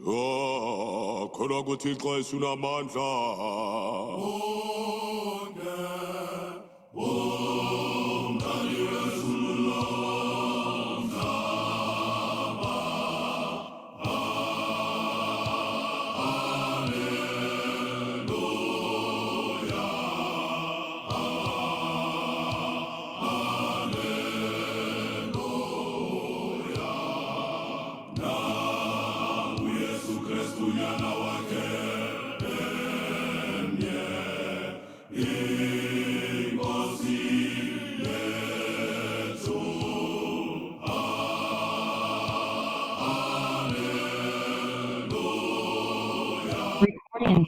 khona kuThixo esunamandla. Recording.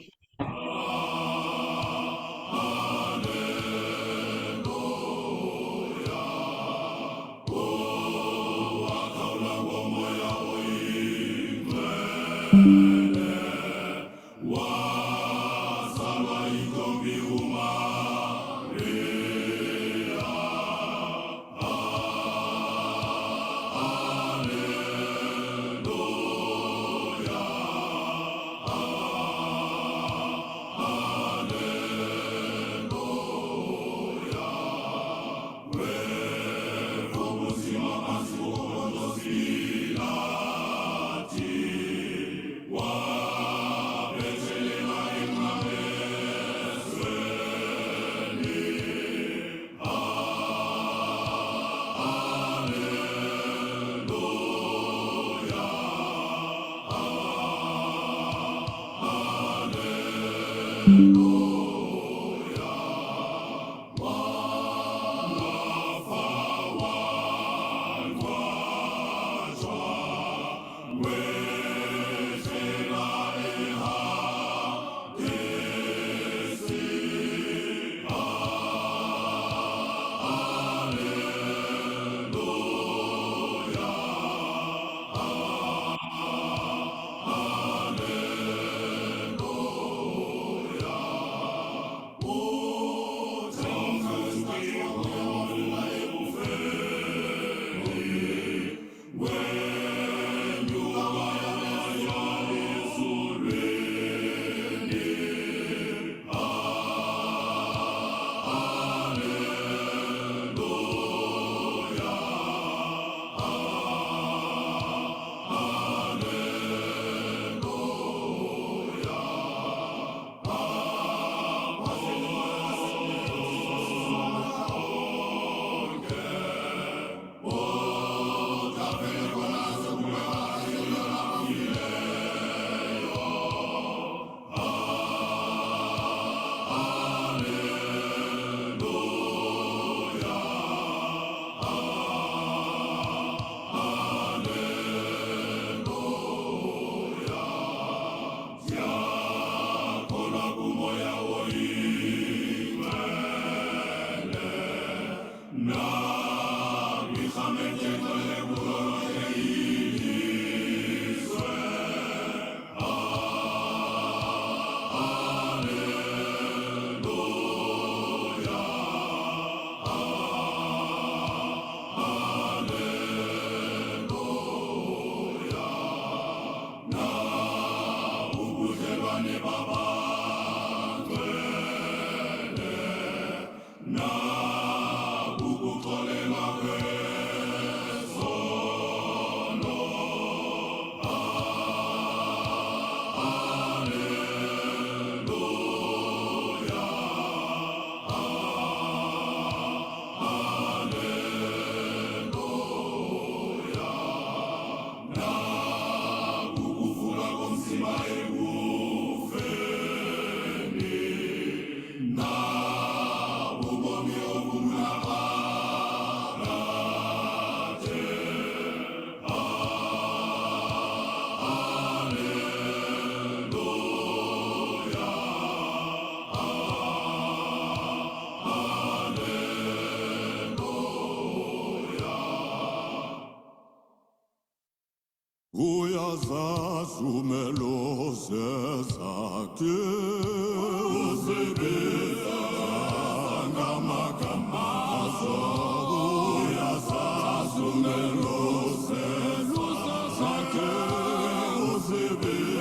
Uyazazi umelose zakhe uzibiza ngamagama azo. Uyazazi umelose zakhe uzibiza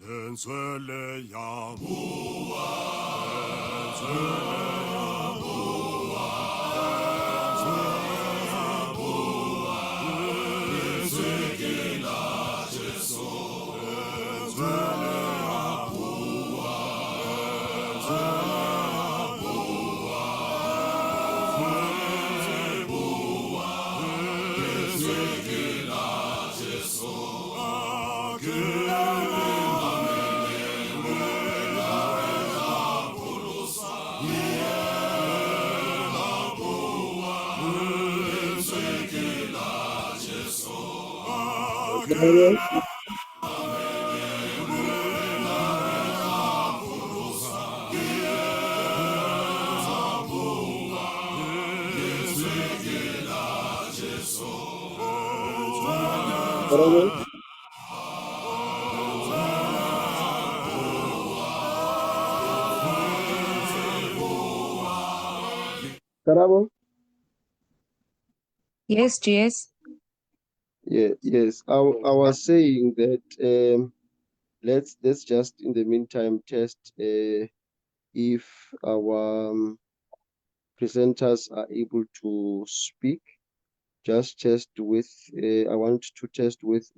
Lenzele ya Karabo? Yes, GS. Yeah, yes. I was saying that let's just in the meantime test if our presenters are able to speak. Just test with I want to test with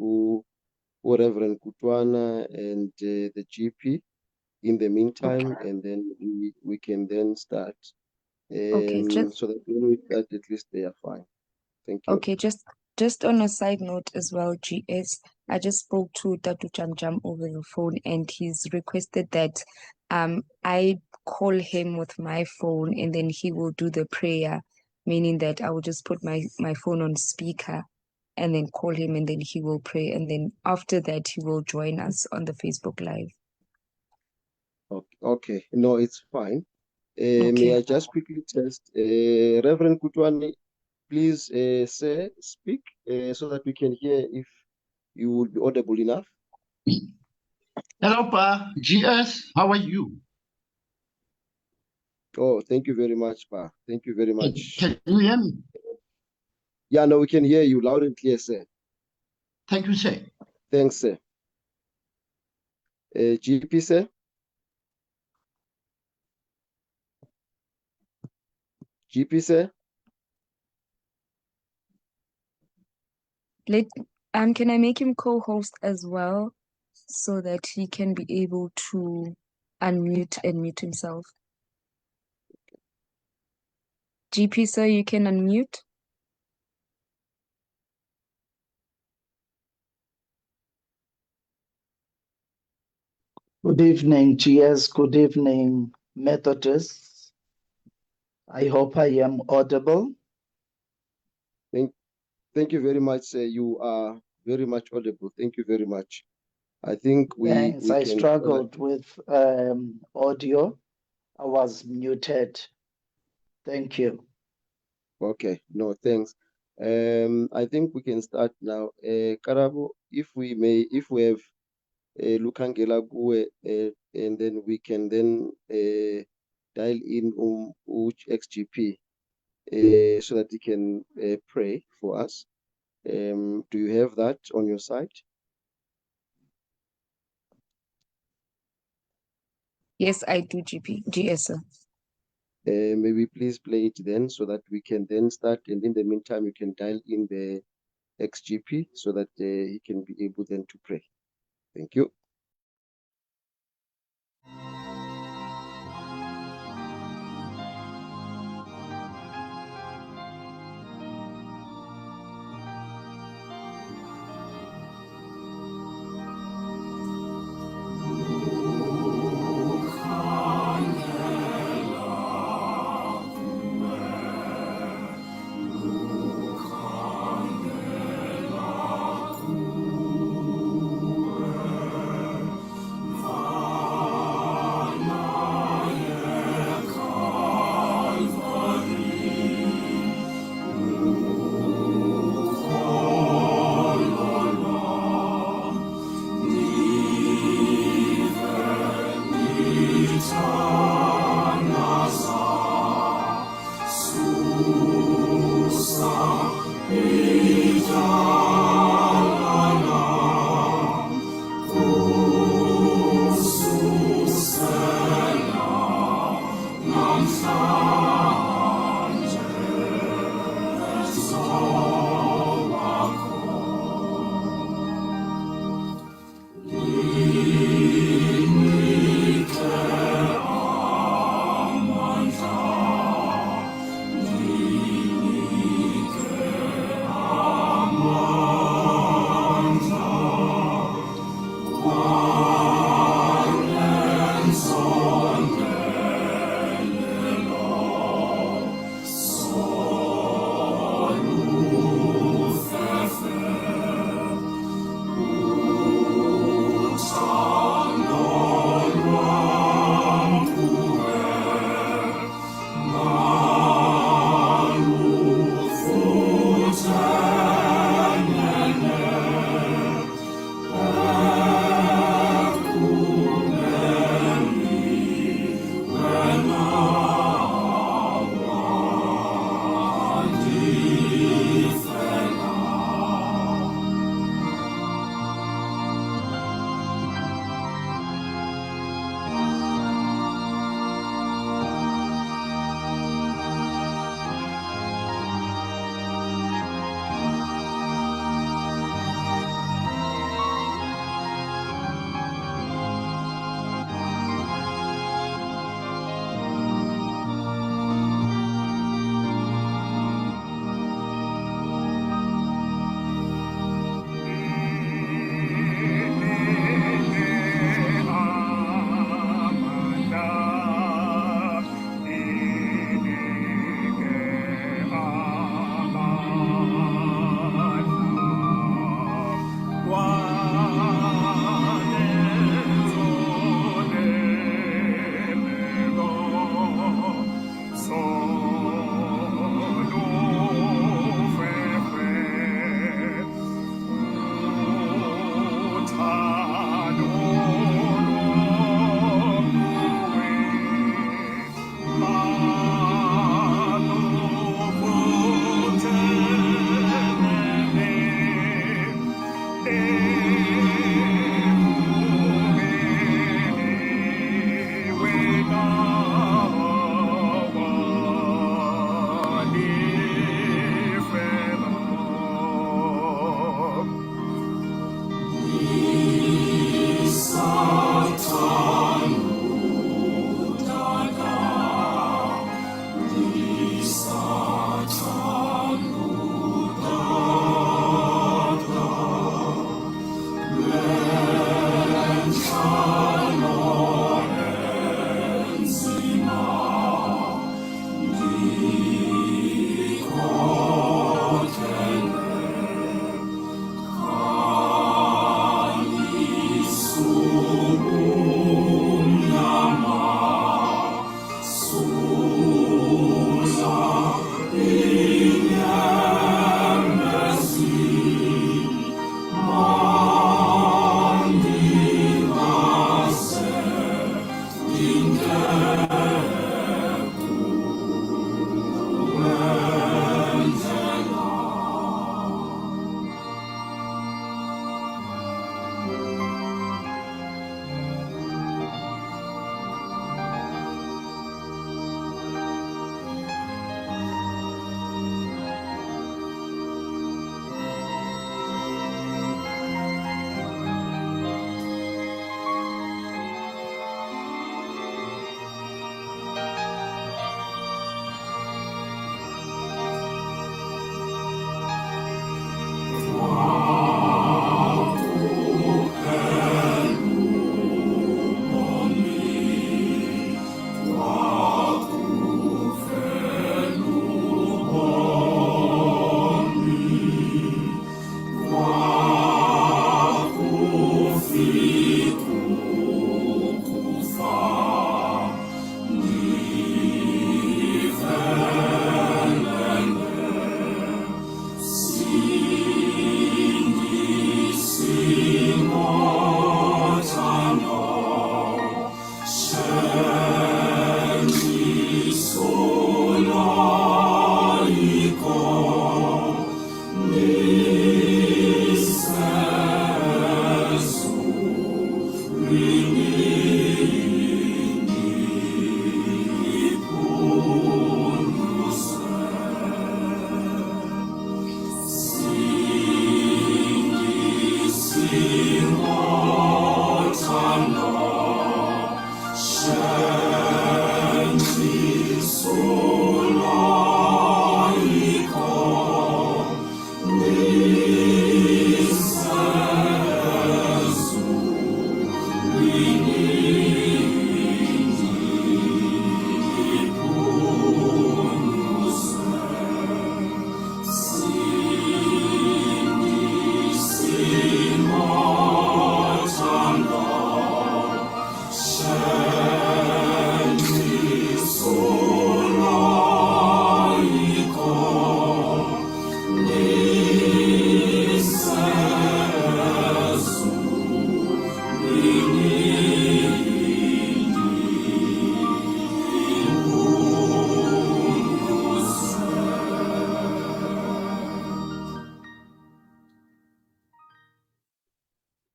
Reverend Kutwana and the GP in the meantime, Okay. and then we can then start. Okay, so that when we start, at least they are fine. Thank you. okay, just on a side note as well, GS, I just spoke to Tatu Jam over the phone, and he's requested that I call him with my phone, and then he will do the prayer, meaning that I will just put my phone on speaker and then call him, and then he will pray, and then after that he will join us on the Facebook Live. Okay. No, it's fine. May Okay. I just quickly test, Reverend Kutwani, please speak so that we can hear if you will be audible enough. Hello, Pa. GS, how are you? Oh, thank you very much, Pa. Thank you very much. Can you hear me? Yeah, no, we can hear you loud and clear, sir. Thank you, sir. Thanks, sir. GP, sir. GP, sir. Can I make him co-host as well so that he can be able to unmute and mute himself? GP, sir, you can unmute. Good evening, GS. Good evening, Methodists. I hope I am audible. Thank you very much, sir. You are very much audible. Thank you very much. I think Thanks. we I can struggled with audio. I was muted. Thank you. Okay, no, thanks. I think we can start now. Karabo, if we have Lukangela Gue, and then we can then dial in XGP so that he can pray for us. Do you have that on your side? Yes, I do, GS, sir. Maybe please play it then so that we can then start, and in the meantime you can dial in the XGP so that he can be able then to pray. Thank you.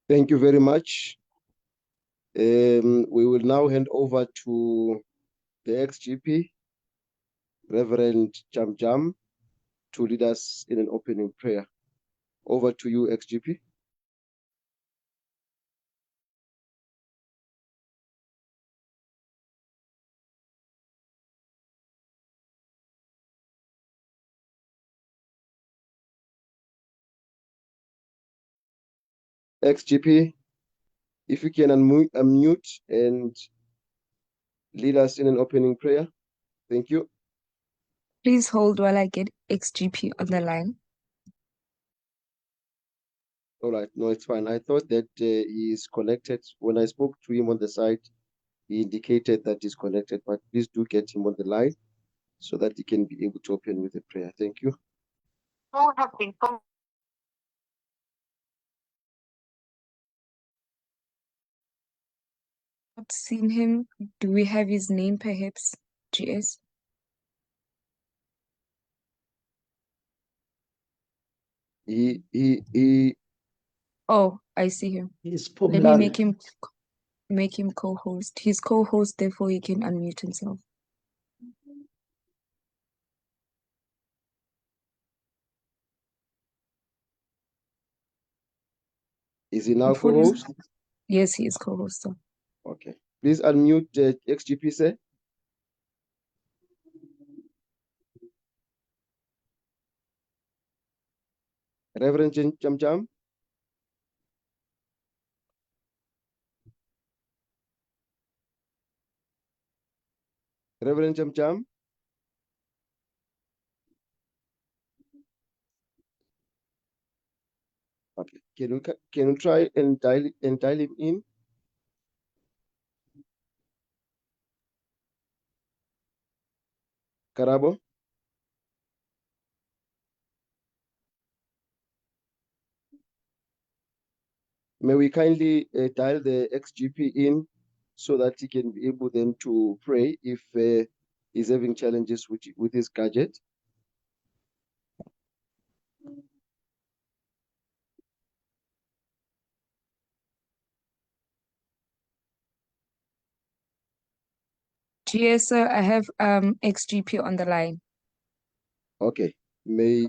Thank you very much. We will now hand over to the ex-GP, Reverend Jam, to lead us in an opening prayer. Over to you, ex-GP. Ex-GP, if you can unmute and lead us in an opening prayer. Thank you. Please hold while I get ex-GP on the line. All right, no, it's fine. I thought that he is connected. When I spoke to him on the side, he indicated that he's connected, but please do get him on the line so that he can be able to open with a prayer. Thank you. All have been not seen him. Do we have his name perhaps, GS? He Oh, I see him. He's Let me Pumlani. make him co-host. He's co-host, therefore he can unmute himself. is he now Phone is- co-host? Yes, he is co-host. So. Okay. Please unmute ex-GP, sir. Reverend Jam. Reverend Jam. Okay. Can you try and dial him in? Karabo. May we kindly dial the ex-GP in so that he can be able then to pray if he's having challenges with his gadget. GS, sir, I have ex-GP on the line. Okay. May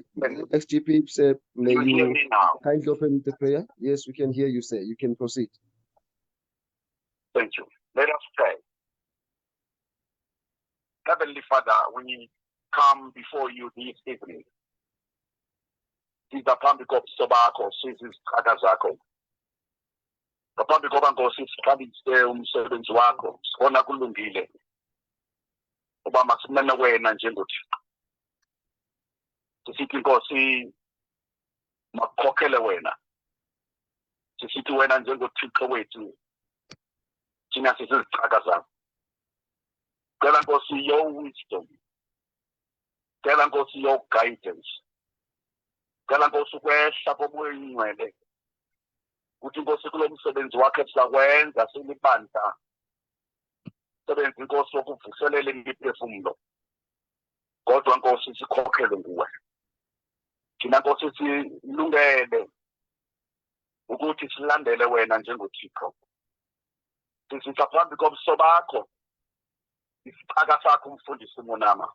ex-GP, sir, may you kindly open the prayer? Yes, we can hear you, sir. You can proceed. Thank you. Let us pray. Heavenly Father, we come before you this evening. Sizaphambi kobuso bakho sizizikhatha zakho. Ngaphambi koba Nkosi sikhambise umsebenzi wakho. Sibona kulungile. Uba masimene wena njengoThixo. Sisithi Nkosi makukhokhele wena. Sisithi wena njengoThixo wethu. Thina sizizikhatha zakho. Cela Nkosi your wisdom. Cela Nkosi your guidance. Cela Nkosi ukwehla komoya oyingcwele. Uthi Nkosi kulo msebenzi wakhe sizakwenza silibandla. Sebenza Nkosi wokuvuselela imiphefumulo. Kodwa Nkosi sikhokhele nguwe. Thina Nkosi silungele ukuthi silandele wena njengoThixo. Sisitha phambi kobuso bakho. Isixhaka sakho umfundisi uMonama.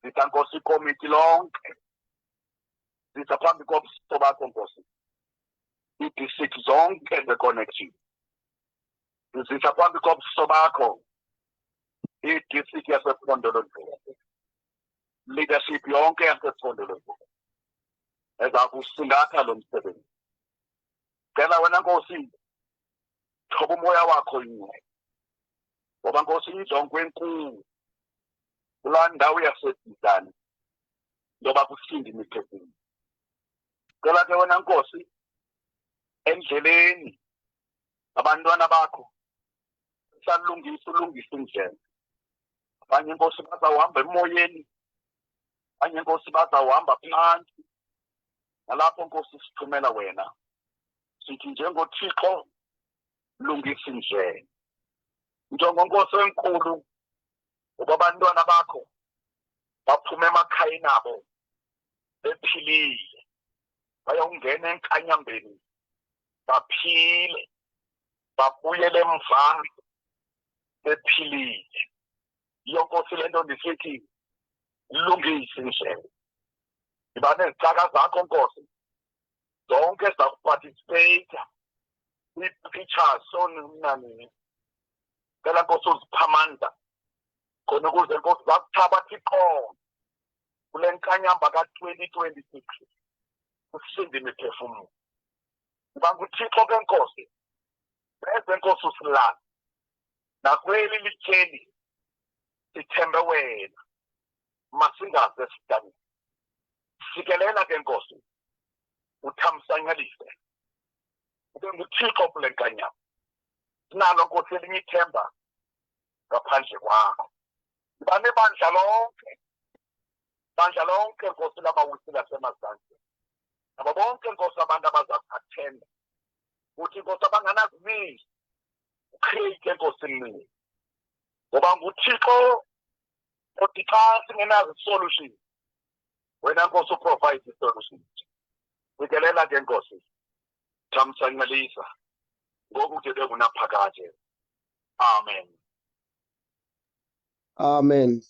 Sitha Nkosi ikomiti lonke. Sitha phambi kobuso bakho Nkosi. I-district zonke ze-connection. Sitha phambi kobuso bakho. I-district yasePhondolo. Leadership yonke yasePhondolo. Ezakusingatha lo msebenzi. Cela wena Nkosi thoba umoya wakho yini. Ngoba Nkosi injongo enkulu kulaa ndawo yaseDizani njengoba kusinde imiphefumulo. Cela ke wena Nkosi endleleni abantwana bakho ulungisa indlela. Abanye Nkosi bazawuhamba emoyeni. Abanye Nkosi bazawuhamba phansi. Nalapho Nkosi sithumela wena. Sithi njengoThixo lungisa indlela. Njongo Nkosi enkulu uba abantwana bakho baphume emakhayeni abo bephilile. Bayongena enkanyambeni baphile babuyele emva bephilile. Yonkosi le nto ndisithi lungise indlela. Yiba nezicaka zakho Nkosi zonke zakuparticipate kwi-pictures sonani. Cela Nkosi uzipha amandla khona ukuze Nkosi zakuthabatha iqondo kule nkanyamba ka-2026 usinde imiphefumulo. Uba nguThixo ke Nkosi bese Nkosi usilanda nakweli lityeli sithembe wena masingaze sidanile. Sikelela ke Nkosi uthamsancelise ube nguThixo kule nkanyamba. Sinalo Nkosi elinye ithemba ngaphandle kwakho. Yiba nebandla lonke Nkosi labawisi lasemazantsi. Nabo bonke Nkosi abantu abaza kuathenda. Uthi Nkosi abanganazimili ucreate Nkosi mini. Ngoba nguThixo othi xa singenazo solution wena Nkosi uprovide i-solution. Sikelela ke Nkosi thamsancelisa ngoku ke bengunaphakade. Amen. Amen.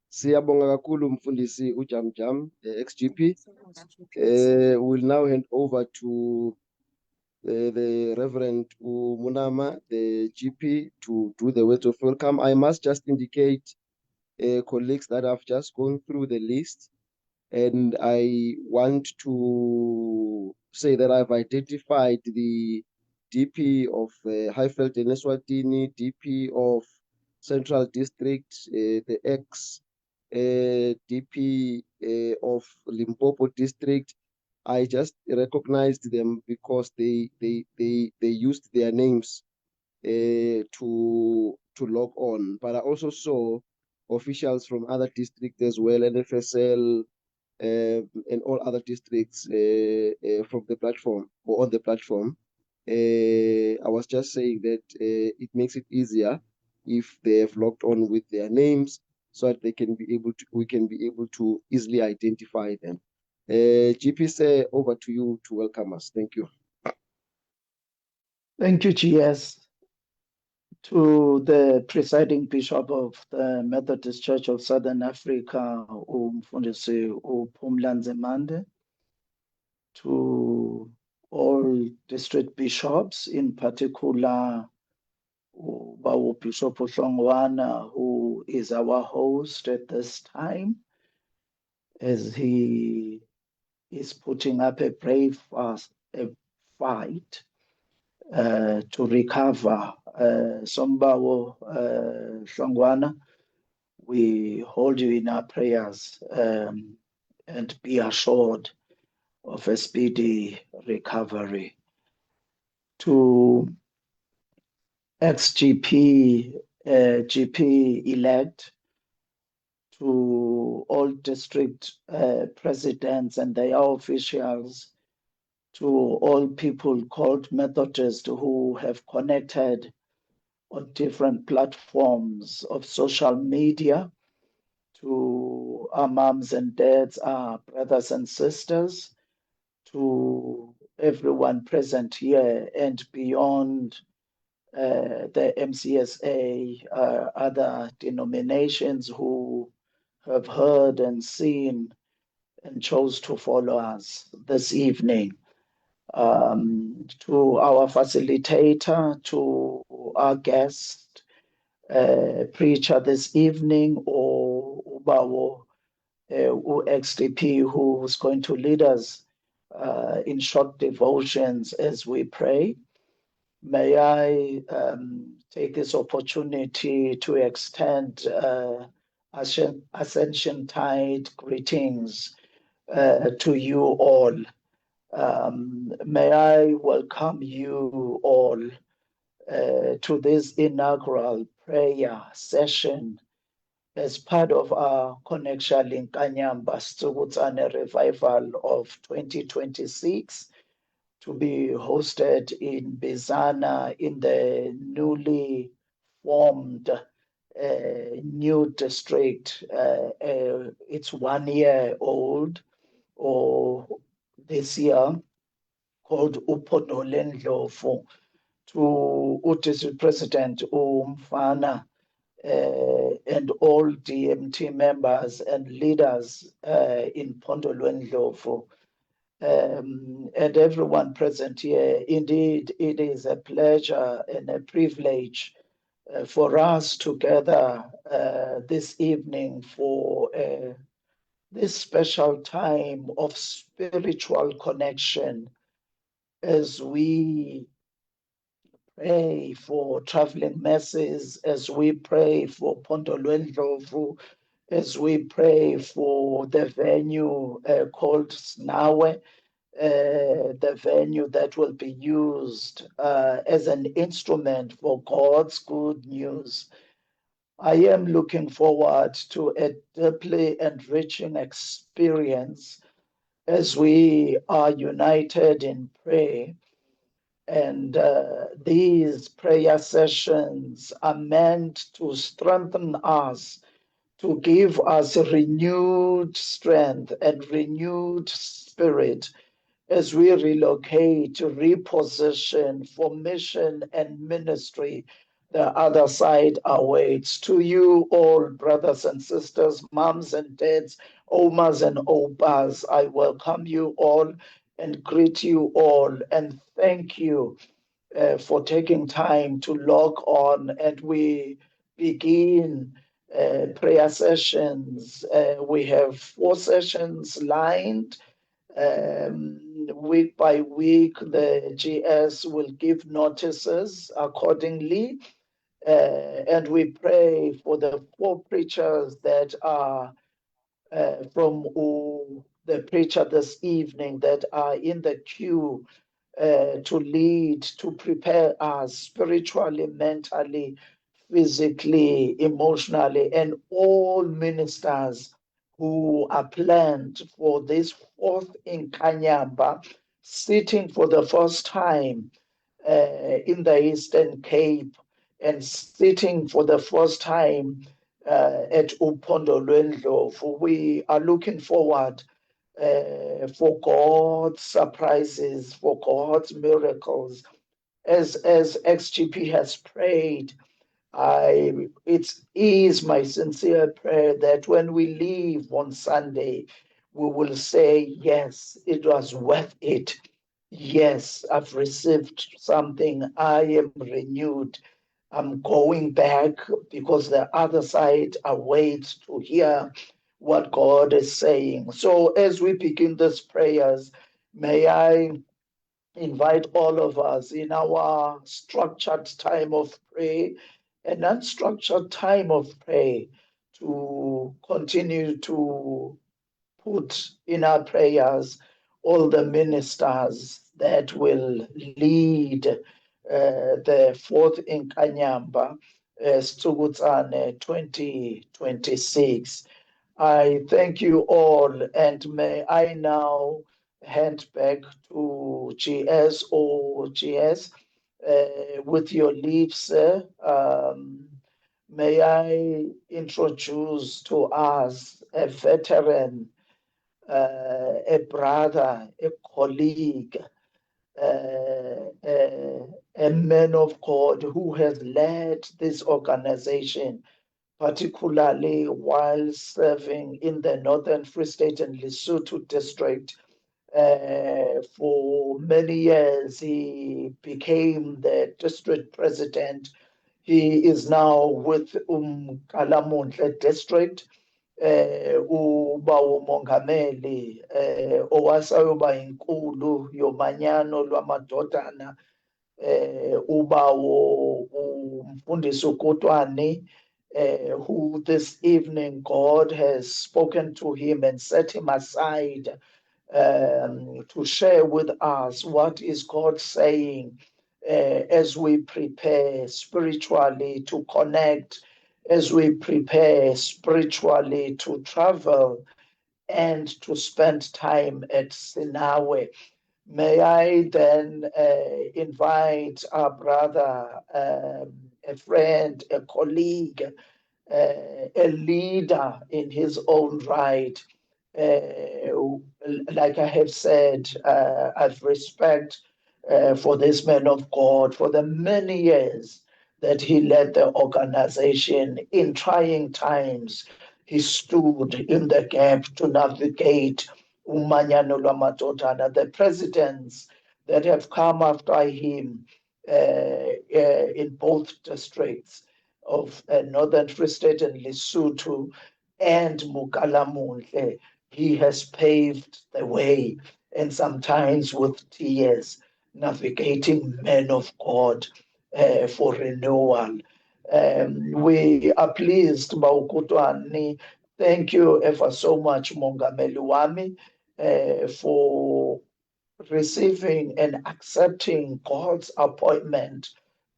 Siyabonga kakhulu mfundisi uJamjam, ex-GP. We'll now hand over to the Reverend Munama, the GP, to do the words of welcome. I must just indicate, colleagues, that I've just gone through the list, and I want to say that I've identified the DP of Highveld and Eswatini, DP of Central District, the ex-DP of Limpopo District. I just recognized them because they used their names to log on. But I also saw officials from other districts as well, NFSL, and all other districts from the platform or on the platform. I was just saying that it makes it easier if they have logged on with their names, so that we can be able to easily identify them. GP, say over to you to welcome us. Thank you. Thank you, GS. To the presiding bishop of the Methodist Church of Southern Africa, Umfundisi uPhumla Nzimande, to all district bishops, in particular Bishop Uhlongwana, who is our host at this time, as he is putting up a brave fight to recover. Sombawo Uhlongwana, we hold you in our prayers, and be assured of a speedy recovery. To ex-GP, GP-elect, to all district presidents and their officials, to all people called Methodists who have connected on different platforms of social media, to our moms and dads, our brothers and sisters, to everyone present here and beyond the MCSA, other denominations who have heard and seen and chose to follow us this evening. To our facilitator, to our guest preacher this evening, or Ubawo XDP, who's going to lead us in short devotions as we pray. May I take this opportunity to extend Ascension Tide greetings to you all. May I welcome you all to this inaugural prayer session as part of our Connection in Kanyamba Stubutsane Revival of 2026, to be hosted in Bizana in the newly formed new district. It's 1 year old, or this year called Uphondo Lendlovu, to District President Umfana, and all DMT members and leaders in Phondo Lwendlovu, and everyone present here. Indeed, it is a pleasure and a privilege for us to gather this evening for this special time of spiritual connection as we pray for traveling masses, as we pray for Phondo Lwendlovu, as we pray for the venue called Snawe, the venue that will be used as an instrument for God's good news. I am looking forward to a deeply enriching experience as we are united in prayer. And these prayer sessions are meant to strengthen us, to give us renewed strength and renewed spirit as we relocate, reposition for mission and ministry. The other side awaits. To you all, brothers and sisters, moms and dads, omas and opas, I welcome you all and greet you all and thank you for taking time to log on. And we begin prayer sessions. We have 4 sessions lined. Week by week, the GS will give notices accordingly. And we pray for the 4 preachers that are from the preacher this evening that are in the queue to lead, to prepare us spiritually, mentally, physically, emotionally, and all ministers who are planned for this 4th in Kanyamba, sitting for the first time in the Eastern Cape and sitting for the first time at Uphondo Lwendlovu. We are looking forward for God's surprises, for God's miracles. As XGP has prayed, it is my sincere prayer that when we leave on Sunday, we will say, yes, it was worth it. Yes, I've received something. I am renewed. I'm going back because the other side awaits to hear what God is saying. So as we begin these prayers, may I invite all of us in our structured time of prayer and unstructured time of prayer to continue to put in our prayers all the ministers that will lead the 4th in Kanyamba, Stugutsane 2026. I thank you all, and may I now hand back to GS or GS with your leave, sir. May I introduce to us a veteran, a brother, a colleague, a man of God who has led this organization, particularly while serving in the Northern Free State and Lesotho district. For many years, he became the district president. He is now with Kalamontle district. Uba umongameli owasayoba inkulu yomanyano lwamadodana uba umfundisi uKotwane, who this evening God has spoken to him and set him aside to share with us what is God saying as we prepare spiritually to connect, as we prepare spiritually to travel and to spend time at Sinawe. May I then invite our brother, a friend, a colleague, a leader in his own right, like I have said, I have respect for this man of God for the many years that he led the organization in trying times. He stood in the gap to navigate Umanyano Lwamadodana, the presidents that have come after him in both districts of Northern Free State and Lesotho and Mukalamuntle. He has paved the way, and sometimes with tears, navigating men of God for renewal. We are pleased, Baukutwani. Thank you ever so much, Mongameli Wami, for receiving and accepting God's appointment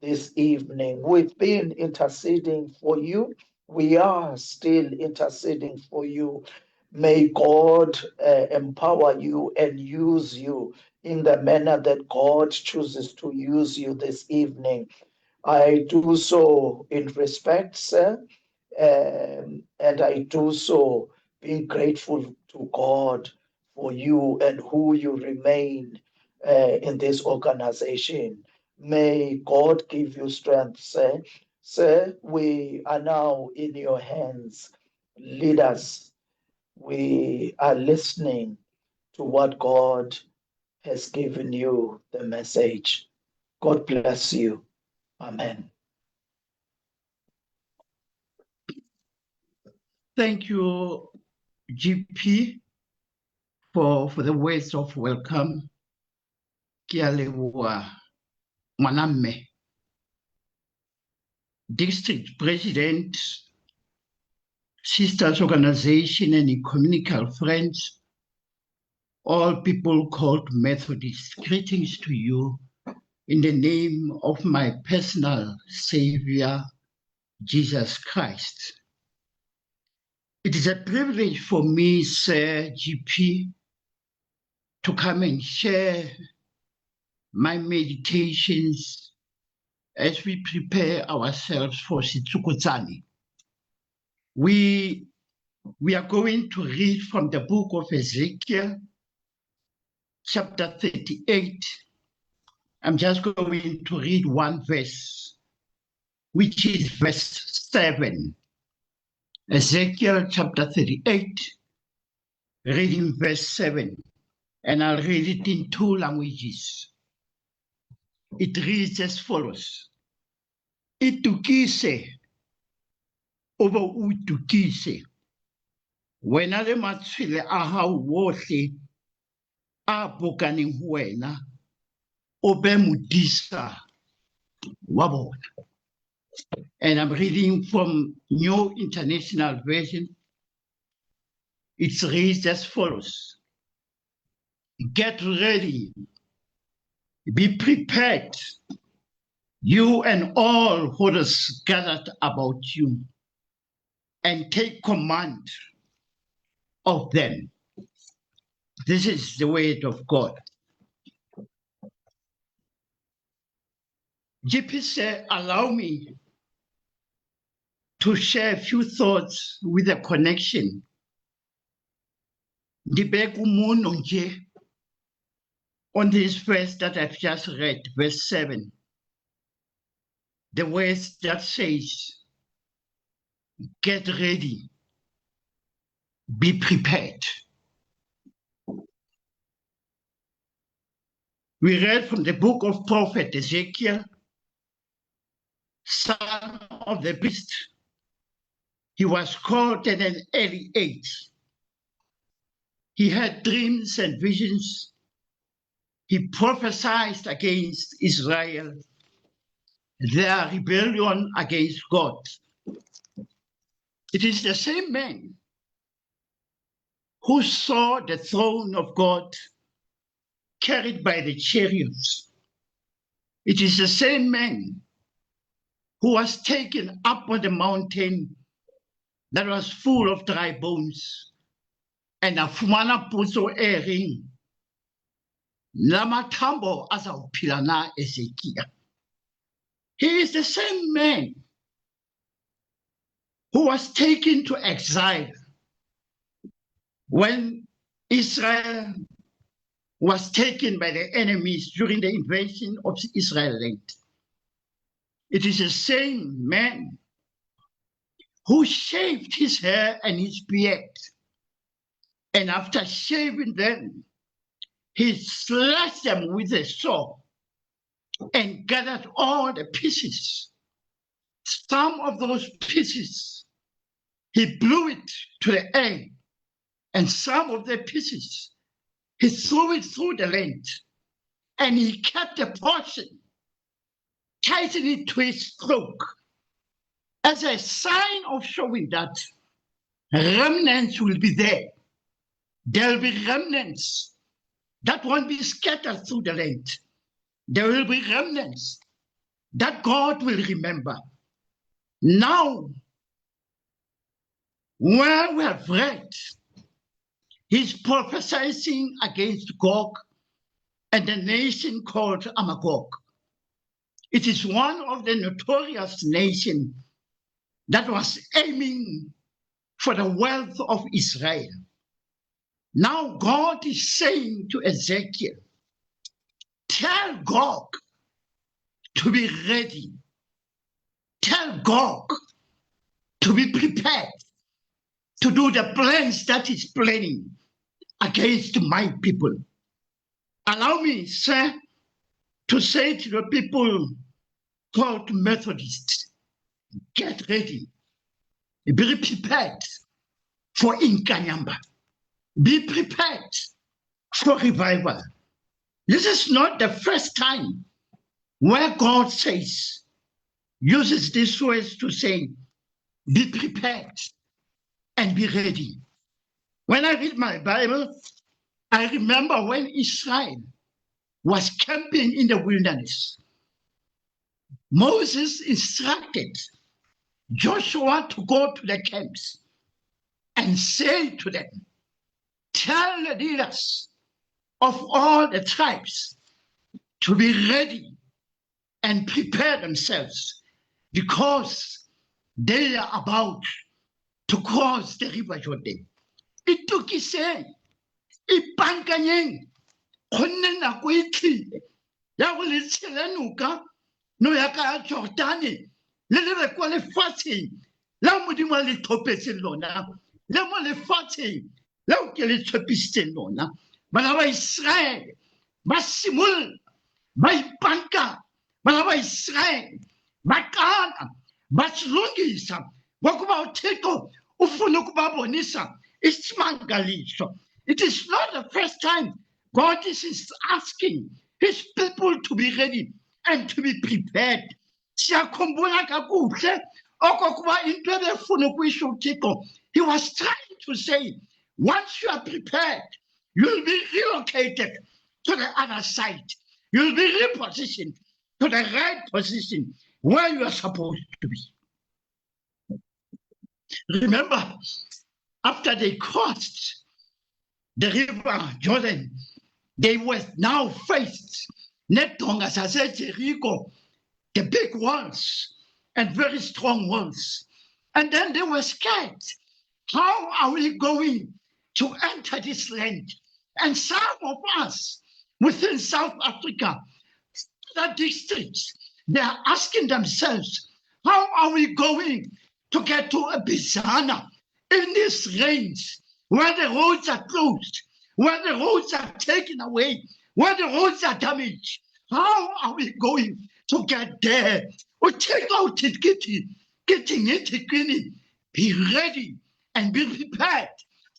this evening. We've been interceding for you. We are still interceding for you. May God empower you and use you in the manner that God chooses to use you this evening. I do so in respect, sir, and I do so being grateful to God for you and who you remain in this organization. May God give you strength, sir. Sir, we are now in your hands. Lead us. We are listening to what God has given you, the message. God bless you. Amen. Thank you, GP, for the words of welcome. Ke a leboha, Ngwanamme, District President, Sisters Organization and Ecumenical Friends, all people called Methodists. Greetings to you in the name of my personal Savior, Jesus Christ. It is a privilege for me, Sir GP, to come and share my meditations as we prepare ourselves for Sitsukutsani. We are going to read from the book of Ezekiel, chapter 38. I'm just going to read one verse, which is verse 7. Ezekiel chapter 38, reading verse 7. And I'll read it in two languages. It reads as follows. Itukise, over utukise. Wena le matshwele a hao wohle a bokaneng ho wena, o be modisa wa bona. And I'm reading from New International Version. It reads as follows. Get ready, be prepared, you and all who is gathered about you, and take command of them. This is the word of God. GP said, allow me to share a few thoughts with a connection. On this verse that I've just read, verse 7, the words that says, get ready, be prepared. We read from the book of prophet Ezekiel, son of the priest. He was called at an early age. He had dreams and visions. He prophesied against Israel, their rebellion against God. It is the same man who saw the throne of God carried by the chariots. It is the same man who was taken up on the mountain that was full of dry bones, and afumana potso e reng, la mathambo a sa phela na Ezekiel. He is the same man who was taken to exile when Israel was taken by the enemies during the invasion of Israel land. It is the same man who shaved his hair and his beard. And after shaving them, he slashed them with a saw and gathered all the pieces. Some of those pieces, he blew it to the air, and some of the pieces, he threw it through the land, and he kept a portion, tightening it to his cloak, as a sign of showing that remnants will be there. There will be remnants that won't be scattered through the land. There will be remnants that God will remember. Now, where we have read, he's prophesying against Gog and the nation called Amagog. It is one of the notorious nations that was aiming for the wealth of Israel. Now God is saying to Ezekiel, tell Gog to be ready. Tell Gog to be prepared to do the plans that he's planning against my people. Allow me, sir, to say to the people called Methodists, get ready. Be prepared for Inkanyamba. Be prepared for revival. This is not the first time where God says, uses these words to say, be prepared and be ready. When I read my Bible, I remember when Israel was camping in the wilderness. Moses instructed Joshua to go to the camps and say to them, tell the leaders of all the tribes to be ready and prepare themselves because they are about to cross the river Jordan. It took his say, Ipankanyeng, Honena Kwiti, Yawil Selenuka, Noyaka Jordani, Lele Qualifati, Lamudima Litopesilona, Lamole Fati, Laukele Topistelona, Malawa Israel, Massimul, my Panka, Malawa Israel, Makana, Matslungisa, Wakuba Teko, Ufunukubabo Nisa, Ismangalisho. It is not the first time God is asking his people to be ready and to be prepared. He was trying to say, once you are prepared, you'll be relocated to the other side. You'll be repositioned to the right position where you are supposed to be. Remember, after they crossed the river Jordan, they were now faced Netonga Jericho, the big walls and very strong walls. And then they were scared. How are we going to enter this land? And some of us within South Africa, the districts, they are asking themselves, how are we going to get to a Bizana in this range where the roads are closed, where the roads are taken away, where the roads are damaged? How are we going to get there? Or take out it, getting it, be ready and be prepared,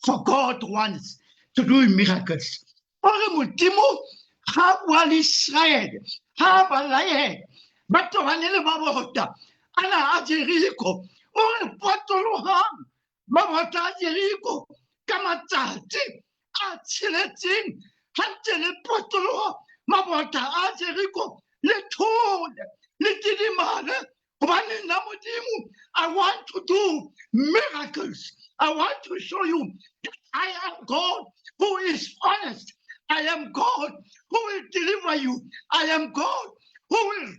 for God wants to do miracles. Ore Modimo ha bua le Israel, ha ba laela, ba tobanele ba bota, ana a Jericho, ore potolohang, ba bota a Jericho, ka matsatsi a tsheletseng, hantse le potoloha, mabota a Jericho, le thole, le tidimane, hobane nna Modimo, I want to do miracles. I want to show you that I am God who is honest. I am God who will deliver you. I am God who will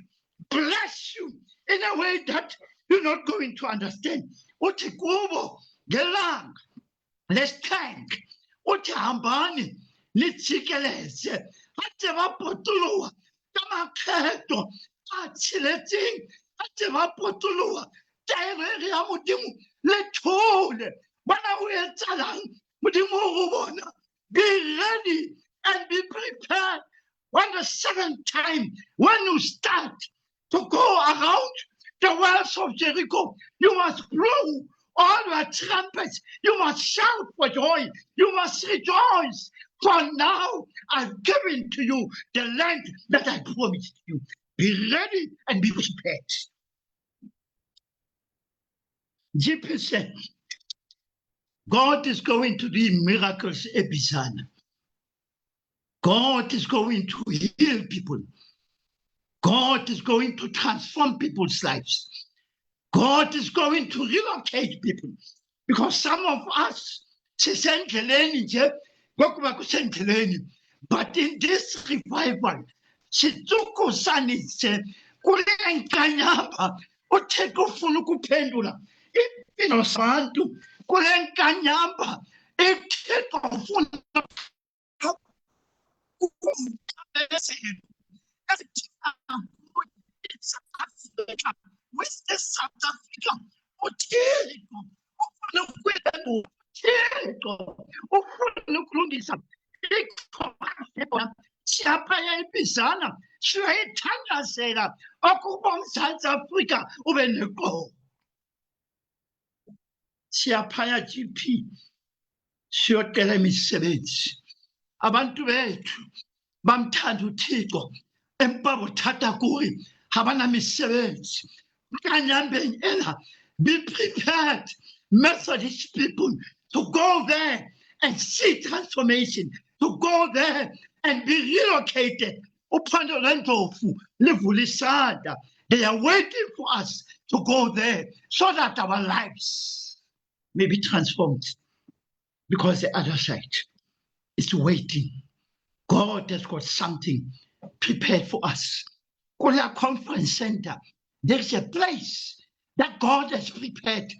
bless you in a way that you're not going to understand. Utikubo, Gelang, let's thank uthi hambani nijikeleze ade bapotoloha ka makgetho a tsheletseng ade bapotoloha taere ya Modimo le thole bona o etsalang Modimo go bona. Be ready and be prepared. When the second time, when you start to go around the walls of Jericho, you must blow all your trumpets. You must shout for joy. You must rejoice. For now, I've given to you the land that I promised you. Be ready and be prepared. GP said, God is going to do miracles every Bizana. God is going to heal people. God is going to transform people's lives. God is going to relocate people. Because some of us, but in this revival, impilo zabantu kule nkanyamba ethethwa ufuna South Africa uthixo ufuna ukwenza uthixo ufuna ukulungisa ixhoba siyaphaya eBizana siyayithandazela ukuba uMzantsi Afrika ube neqobo. Siyaphaya GP siyocela imisebenzi. Abantu bethu bamthanda uThixo empa bothatha kuwe habana misebenzi. Kanyambeni ena, be prepared, Methodist people, to go there and see transformation, to go there and be relocated. Upando Lendofu, Livulisada. They are waiting for us to go there so that our lives may be transformed. Because the other side is waiting. God has got something prepared for us. Korea Conference Center, there's a place that God has prepared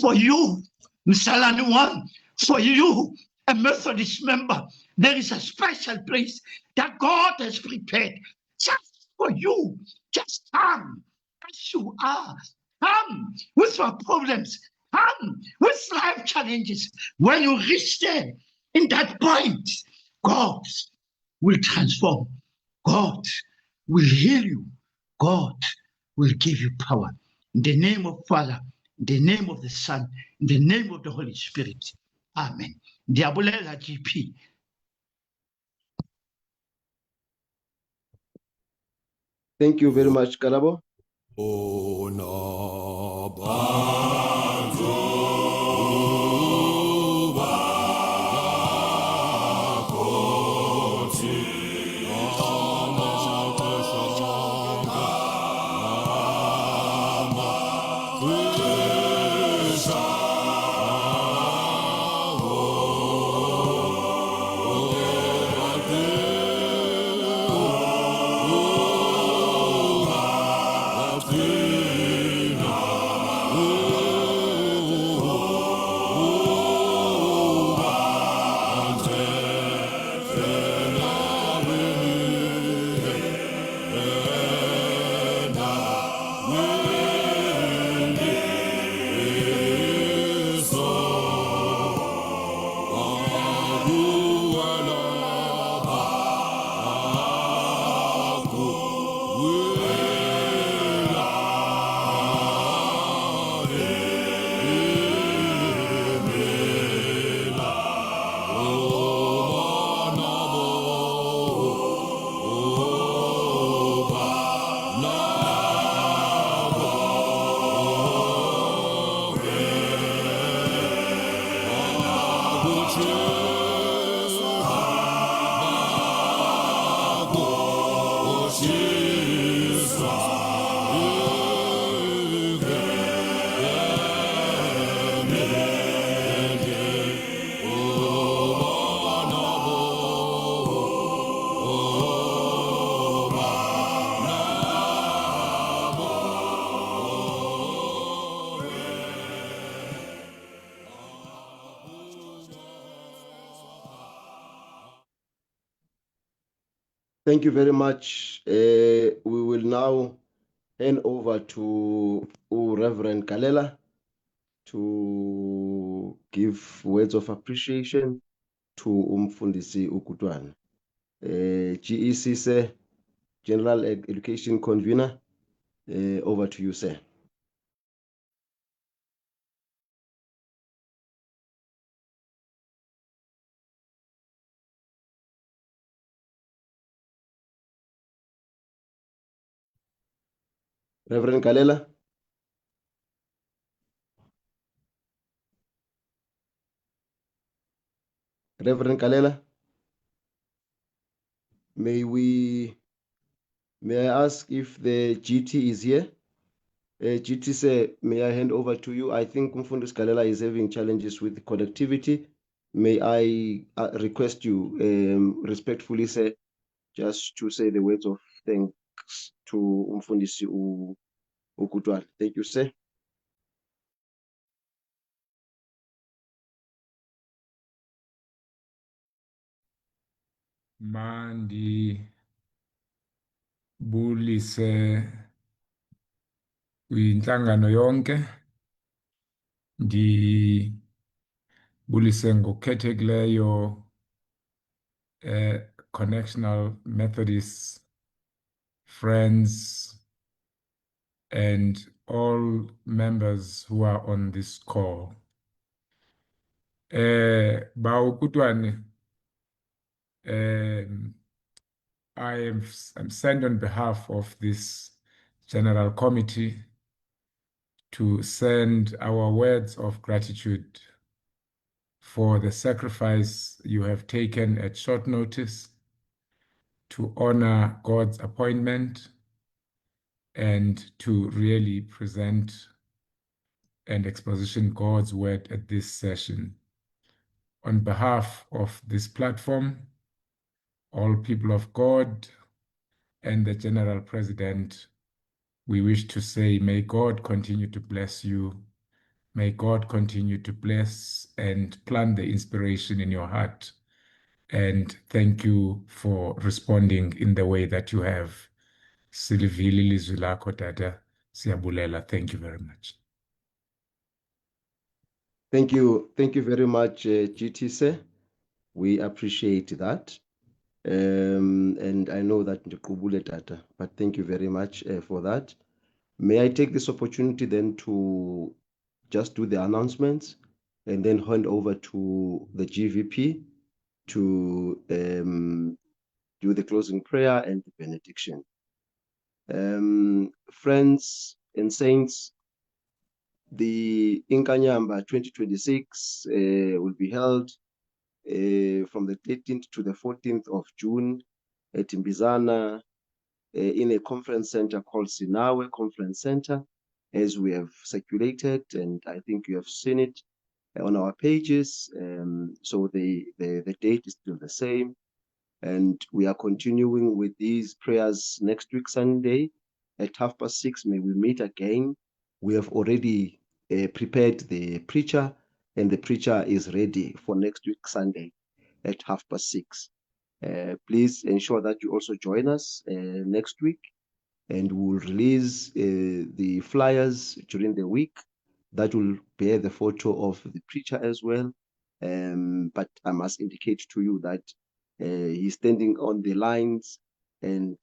for you, Msalani One, for you, a Methodist member. There is a special place that God has prepared just for you. Just come as you are. Come with your problems. Come with life challenges. When you reach there, in that point, God will transform. God will heal you. God will give you power. In the name of Father, in the name of the Son, in the name of the Holy Spirit. Amen. Diabolela GP. Thank you very much, Karabo. Oh Thank you very much. We will now hand over to Reverend Kalela to give words of appreciation to Umfundisi Ukutwana. GEC, sir, General Education Convener, over to you, sir. Reverend Kalela. Reverend Kalela. May I ask if the GT is here? GT, sir, may I hand over to you? I think Umfundisi Kalela is having challenges with connectivity. May I request you respectfully, sir, just to say the words of thanks to Umfundisi Ukutwana. Thank you, sir. Mandi bulise kwinhlangano yonke bulise ngokukhethekileyo Connectional Methodist friends and all members who are on this call. Ba Ukutwana, I'm sent on behalf of this General Committee to send our words of gratitude for the sacrifice you have taken at short notice to honor God's appointment and to really present and exposition God's word at this session. On behalf of this platform, all people of God, and the General President, we wish to say, may God continue to bless you. May God continue to bless and plant the inspiration in your heart. And thank you for responding in the way that you have. Silivili lizwi lakho tata, siyabulela. Thank you very much. Thank you very much, GT, sir. We appreciate that. And I know that Ndikubule Tata, but thank you very much for that. May I take this opportunity then to just do the announcements and then hand over to the GVP to do the closing prayer and the benediction. Friends and saints, the Inkanyamba 2026 will be held from the 13th to the 14th of June at Mbizana in a conference center called Sinawe Conference Center, as we have circulated, and I think you have seen it on our pages. So the date is still the same, and we are continuing with these prayers next week Sunday at 6:30. May we meet again. We have already prepared the preacher, and the preacher is ready for next week Sunday at 6:30. Please ensure that you also join us next week, and we'll release the flyers during the week that will bear the photo of the preacher as well. But I must indicate to you that he's standing on the lines and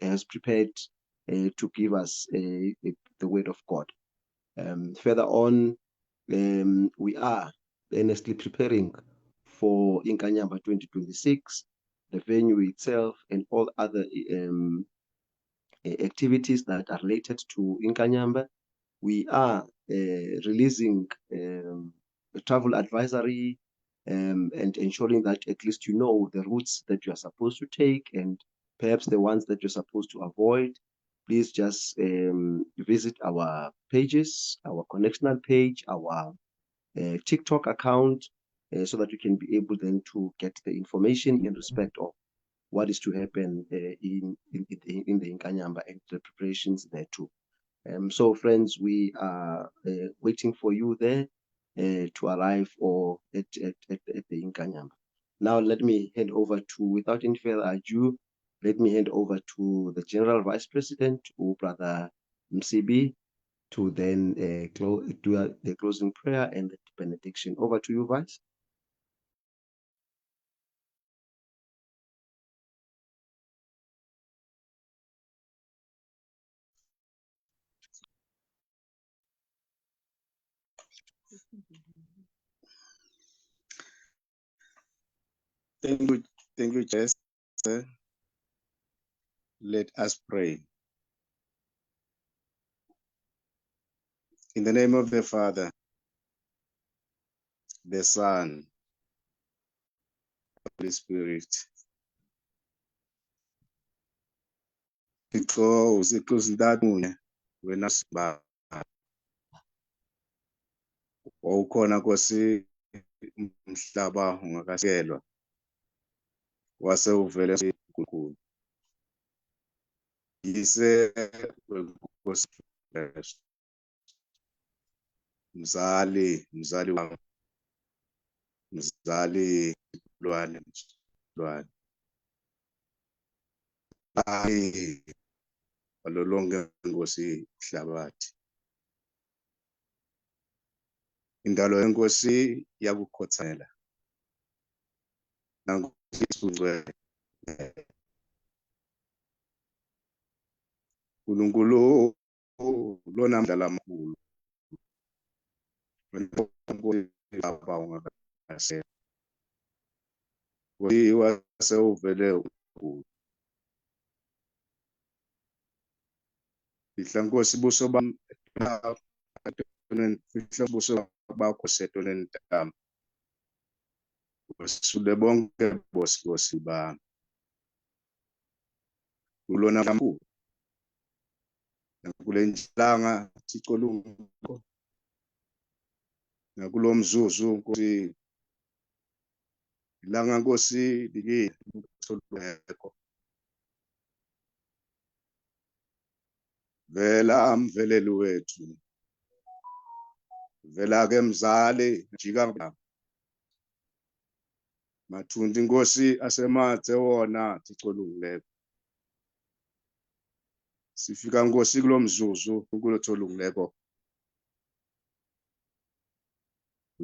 has prepared to give us the word of God. Further on, we are earnestly preparing for Inkanyamba 2026, the venue itself, and all other activities that are related to Inkanyamba. We are releasing a travel advisory and ensuring that at least you know the routes that you are supposed to take and perhaps the ones that you're supposed to avoid. Please just visit our pages, our connectional page, our TikTok account, so that you can be able then to get the information in respect of what is to happen in the Inkanyamba and the preparations there too. So friends, we are waiting for you there to arrive or at the Inkanyamba. Now let me hand over to, without any further ado, let me hand over to the General Vice President, Brother Msibi, to then do the closing prayer and the benediction. Over to you, Vice. Thank you, Chester. Let us pray. In the name of the Father, the Son, the Holy Spirit. Because it was that moon when us back. Wawukhona Nkosi umhlaba ungakasekelwa. Wase uvele uNkulunkulu. Yise Nkosi mzali wami, mzali lwane. Hayi walolonke Nkosi ihlabathi. Indalo yenkosi yakukhothamela. Nankosi ungcwele. uNkulunkulu lona mdlala amakhulu. Lapha ungakase. Wase uvele uNkulunkulu. Fihla Nkosi buso bami fihla buso bakho setoneni ntama. Usule bonke bosi bami. Ulona kakhulu. Nakule njilanga Thixo nakulo mzuzu Nkosi ilanga Nkosi likho. Vela mveleli wethu. Vela ke mzali jika mathundi Nkosi asemathe wona Thixo. Sifika Nkosi kulo mzuzu kulotholungileko.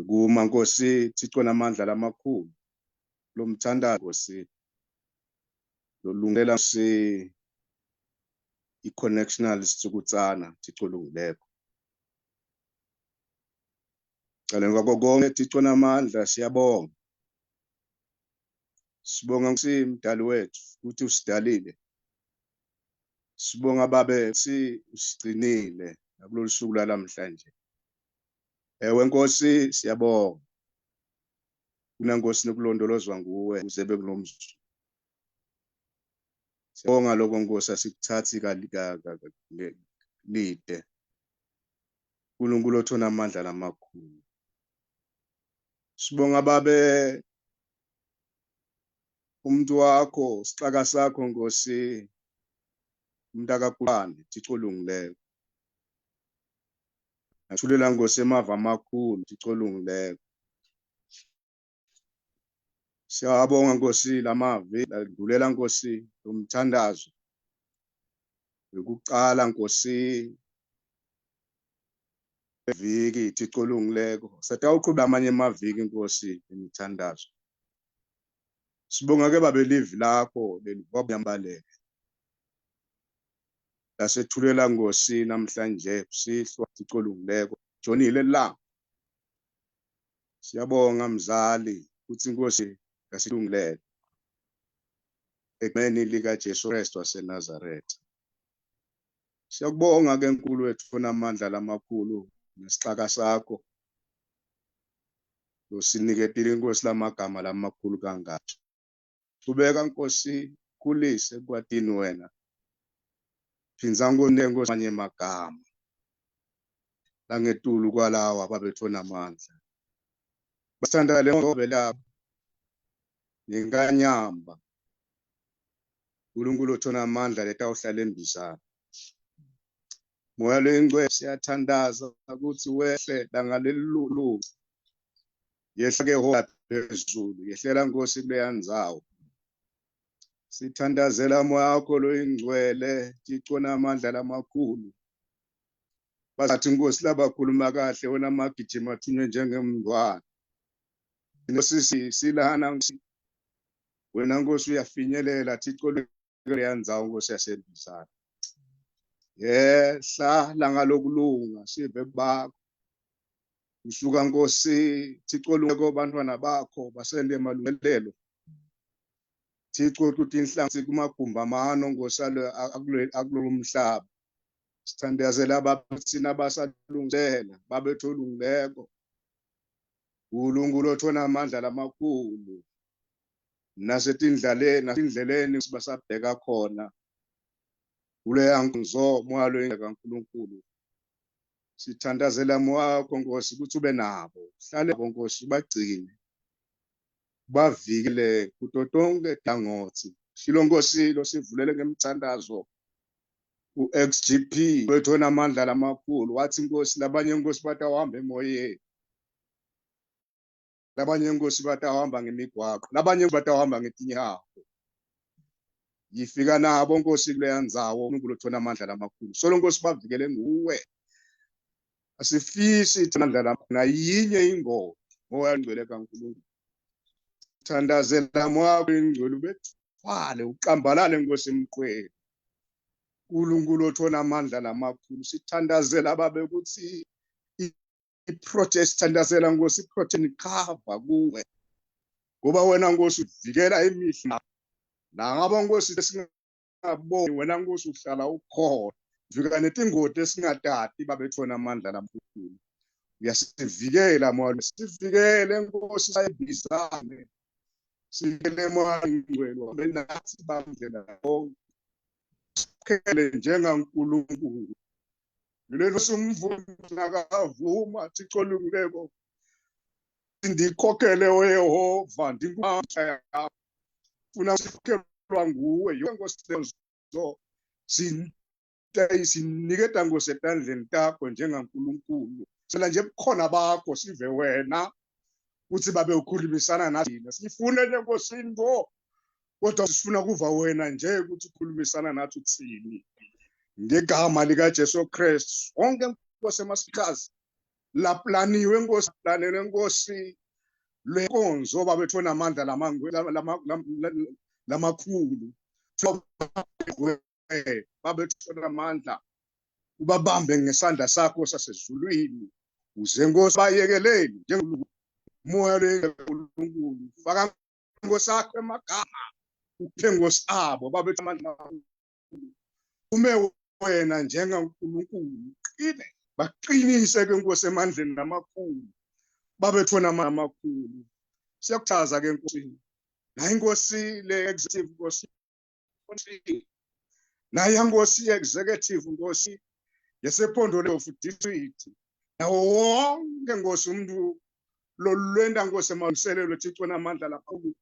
Kuma Nkosi Thixo namandla lamakhulu. Lo mthandazo Nkosi. Lolungela si i-connectional sitsukutsana Thixo lungileko. Cala ngakho konke Thixo namandla siyabonga. Sibonga Nkosi mdali wethu ukuthi usidalile. Sibonga babe usigcinile nakulolu suku lamhlanje. Ewe Nkosi siyabonga. Kuna Nkosi nokulondolozwa nguwe uze bekunomzuzu. Sibonga lokho Nkosi asikuthathi lide. uNkulunkulu othona amandla lamakhulu. Sibonga babe umuntu wakho sixaka sakho Nkosi umntakaKulane Thixo lungileyo. Athulela Nkosi emava amakhulu Thixo lungileyo. Siyabonga Nkosi lamavi ladlulela Nkosi umthandazo. Ukuqala Nkosi eviki Thixo lungileyo. Satawuqhuba amanye amaviki Nkosi imithandazo. Sibonga ke babe live lakho lelikwambaleke. Lasethulela Nkosi namhlanje sihlwa Thixo lungileyo. Jonile la. Siyabonga mzali ukuthi Nkosi yasilungileyo. Ekumeni lika Jesu Kristu waseNazaretha. Siyakubonga ke Nkulu wethu funa amandla lamakhulu nesixaka sakho. Losiniketile Nkosi lamagama lamakhulu kangaka. Qhubeka Nkosi kulise kwatini wena. Phinza Nkosi manye magama. Langetulu kwalawa ababethona amandla. Basithanda le ngobe lapho. Ngenganyamba. uNkulunkulu othona amandla letawuhlala embizana. Moya lengcwele siyathandaza ukuthi wehle langalelulu. Yehla ke hola phezulu yehlela Nkosi kuleya ndzawo. Sithandazela moya wakho loyingcwele, Thixo namandla lamakhulu. Bathi Nkosi labakhuluma kahle wena magijima athunywe njengemndwana. Nkosi silana wena Nkosi uyafinyelela Thixo kuleya ndzawo Nkosi yasebisana. Yehla langa lokulunga sive bakho. Usuka Nkosi Thixo lungeko bantwana bakho basende emalungelelo. Thixo ukuthi inhlanzi kumagumba amano Nkosi akulo mhlaba. Sithandazela abaphithina basalungisela babethola ungeko. uNkulunkulu othona amandla lamakhulu. Nasendleleni basabheka khona. Kuleya nkonzo moya loyingcwele kaNkulunkulu. Sithandazela moya wakho Nkosi ukuthi ube nabo. Hlale nabo Nkosi bagcine. Bavikele kuto tonke dangothi. Shilo Nkosi lo sivulele ngemthandazo. U-XGP wethona amandla lamakhulu wathi Nkosi labanye Nkosi bathi awahamba emoyeni. Labanye Nkosi bathi awahamba ngemigwaqo. Labanye bathi awahamba ngetinyawo. Yifika nabo Nkosi kuleya ndzawo uNkulunkulu othona amandla lamakhulu. Solo Nkosi bavikele nguwe. Asifisi amandla lamakhulu yinye ingozi moya ngcwele kaNkulunkulu. Thandazela moya oyingcwele ubethwale uqambalale Nkosi emqweni. uNkulunkulu othona amandla lamakhulu sithandazela babe ukuthi i-protest sithandazela Nkosi i-protein cover kuwe. Ngoba wena Nkosi uvikela imihla. Nangaba Nkosi singaboni wena Nkosi uhlala ukhona. Vika netingoti esingatati babethona amandla lamakhulu. Uyasivikela moya sivikele Nkosi sayibizane. Sivikele moya ngcwele wabe nathi bandlela bonke. Sikhele njengaNkulunkulu. Yilelo simvuma nakavuma Thixo lungeko. Ndikhokhele oYehova ndinguMthaya. Funa sikhelwa nguwe yonke Nkosi lezo. Siniketa Nkosi etandleni takho njengaNkulunkulu. Sela nje bukhona bakho sive wena uthi babe ukhulumisana nathi. Sifune nje Nkosi into kodwa sifuna kuva wena nje ukuthi ukhulumisana nathi uthini. Ngegama lika Jesu Christ onke Nkosi emasikazi laplaniwe Nkosi planele Nkosi lenkonzo babethona amandla lamakhulu. Babethona amandla ubabambe ngesandla sakho sasezulwini. Uze Nkosi bayekeleni njengomoya loNkulunkulu. Faka Nkosi yakho emagama. Uphe Nkosi abo babethona amandla. Ume wena njengaNkulunkulu. Qine baqinise ke Nkosi emandleni lamakhulu. Babethona amakhulu. Siyakuchaza ke Nkosi. Nayi Nkosi le executive Nkosi. Nayi Nkosi executive Nkosi yesephondo le of district. Nawo wonke Nkosi umuntu lolwenda Nkosi emalungiselelo Thixo namandla lamakhulu.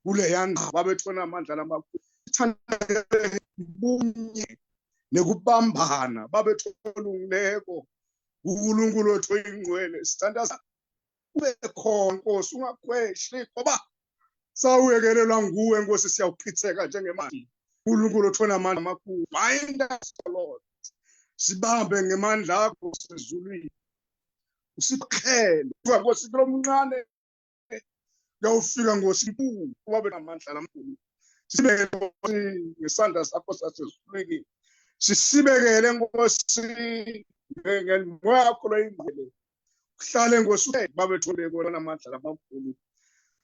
Kule yanda babethona amandla lamakhulu. Sithandazela bunye nekubambana babethola ungcwele. uNkulunkulu otho ingcwele sithandaza ube khona Nkosi ungakhwehli ngoba sawuyekelelwa nguwe Nkosi siyawuchitheka njengemali. uNkulunkulu othona amandla amakhulu. Bind us Lord. Sibambe ngemandla akho sezulwini. Usikhele Nkosi kulomncane uyawufika Nkosi inkulu wabe namandla lamakhulu. Sibekele ngesandla sakho sasezulwini. Sisibekele Nkosi ngemoya wakho loyingcwele. Uhlale Nkosi babethole kona amandla lamakhulu.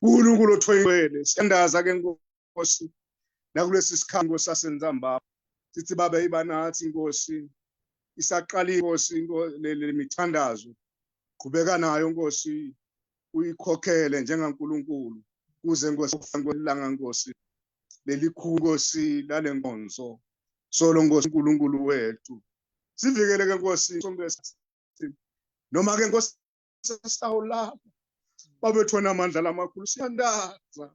uNkulunkulu otho ingcwele sendaza ke Nkosi nakulesi sikhango sasendzamba sithi babe ibanathi Nkosi isaqala Nkosi le mithandazo qhubeka nayo Nkosi uyikhokhele njengaNkulunkulu kuze Nkosi ufangelanga Nkosi lelikhulu Nkosi lale nkonzo. Solo Nkosi uNkulunkulu wethu sivikele ke Nkosi noma ke Nkosi sawulapha babethona amandla lamakhulu siyandaza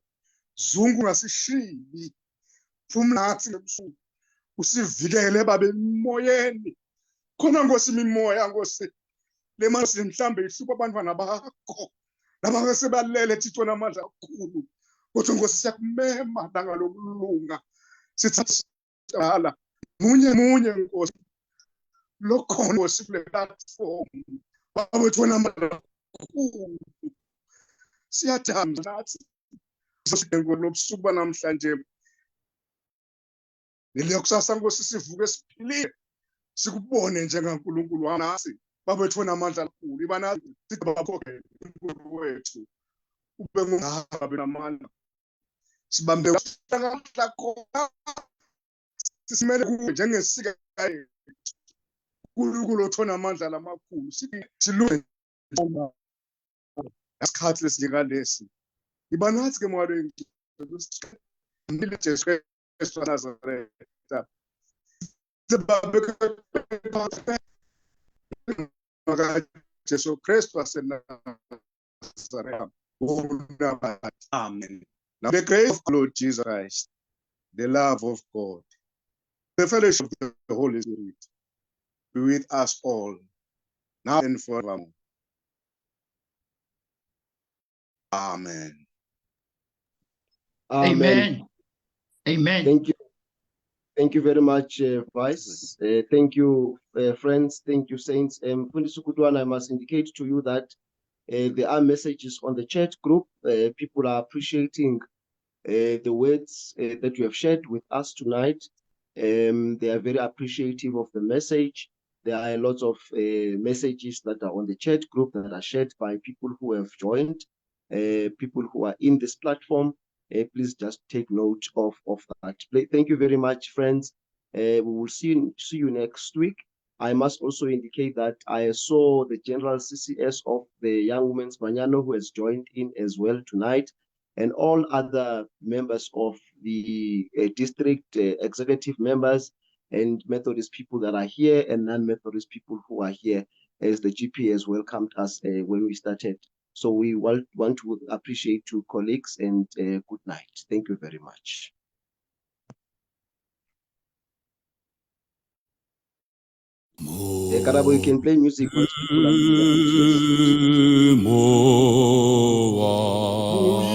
zungu ngasishiyi phumlathi ebusuku usivikele babe emoyeni khona Nkosi imimoya Nkosi le manje mhlambe ihlupha abantwana bakho Nabanga sebalele Thixo namandla kakhulu. Kodwa Nkosi siyakumema langa lokulunga. Sitsala munye Nkosi. Lokhona Nkosi kule platform. Bawethu namandla kakhulu. Siyathanda nathi. Lobusuku banamhlanje. Neliyokusasa Nkosi sivuke siphilile. Sikubone njengaNkulunkulu wanasi. Babethu namandla kakhulu. Ibana sibaphoke uNkulunkulu wethu. Ube ngumhabi namandla. Sibambe ngamhla khona. Sisimele kuwe njengesika yethu. uNkulunkulu othona amandla lamakhulu. Silunge isikhathi lesilingalesi. Ibanathi ke mwalo ngile Jesu Kristu wa Nazareta. Jesu Kristu waseNazareta. Amen. Now the grace of Lord Jesus Christ, the love of God, the fellowship of the Holy Spirit be with us all, now and forevermore. Amen. Amen. Amen. Thank you. Thank you very much, Vice. Thank you, friends. Thank you, saints. Mfundisi Kutwana, I must indicate to you that there are messages on the chat group. People are appreciating the words that you have shared with us tonight. They are very appreciative of the message. There are a lot of messages that are on the chat group that are shared by people who have joined, people who are in this platform. Please just take note of that. Thank you very much, friends. We will see you next week. I must also indicate that I saw the General CCS of the Young Women's Manyano who has joined in as well tonight, and all other members of the district executive members and Methodist people that are here and non-Methodist people who are here, as the GP has welcomed us when we started. So we want to appreciate you colleagues, and good night. Thank you very much. Karabo, you can play music once people are